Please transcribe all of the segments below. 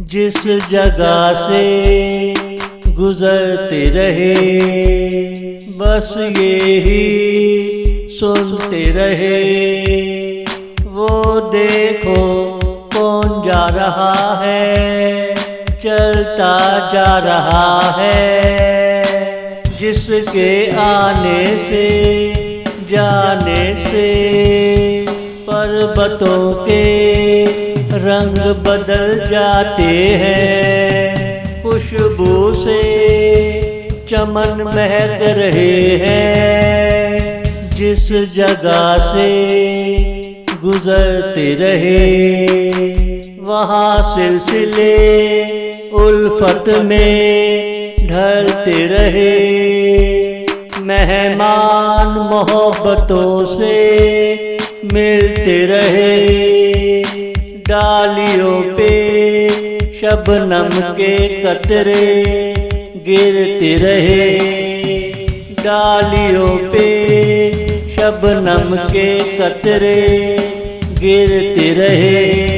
जिस जगह से गुजरते रहे बस यही सुनते रहे। वो देखो कौन जा रहा है, चलता जा रहा है। जिसके आने से जाने से पर्वतों के रंग बदल जाते हैं। खुशबू से चमन महक रहे हैं। जिस जगह से गुजरते रहे वहाँ सिलसिले उल्फत में ढलते रहे। मेहमान मोहब्बतों से मिलते रहे। डालियों पे शबनम के कतरे गिरते रहे। डालियों पे शबनम के कतरे गिरते रहे।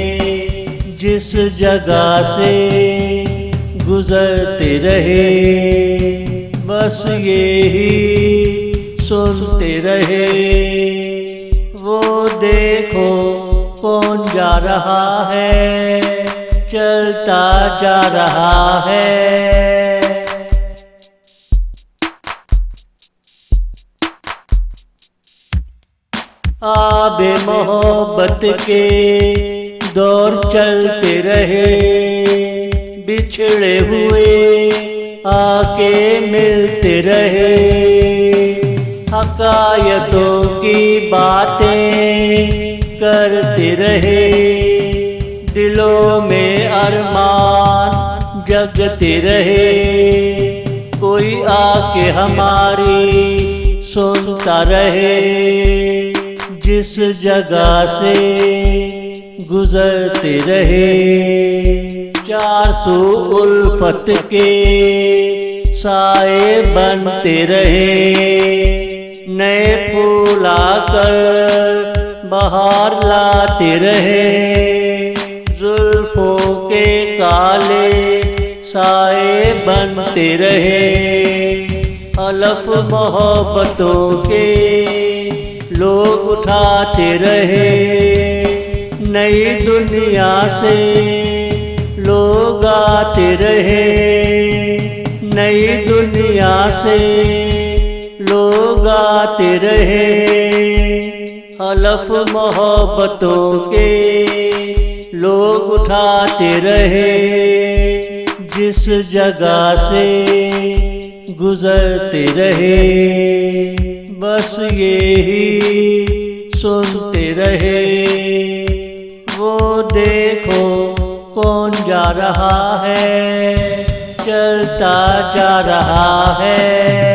जिस जगह से गुजरते रहे बस यही सुनते रहे। वो देखो कौन जा रहा है, चलता जा रहा है। आबे मोहब्बत के दौर चलते रहे। बिछड़े हुए आके मिलते रहे। हकायतों की बातें करते रहे। दिलों में अरमान जगते रहे। कोई आके हमारी सुनता रहे। जिस जगह से गुजरते रहे 400 उल्फत के साए बनते रहे। नए फूल आकर बहार लाते रहे। जुल्फों के काले साए बनते रहे। हलफ मोहब्बतों के लोग उठाते रहे। नई दुनिया से लोग आते रहे। नई दुनिया से लोग आते रहे। हलफ मोहब्बतों के लोग उठाते रहे। जिस जगह से गुजरते रहे बस यही सुनते रहे। वो देखो कौन जा रहा है, चलता जा रहा है।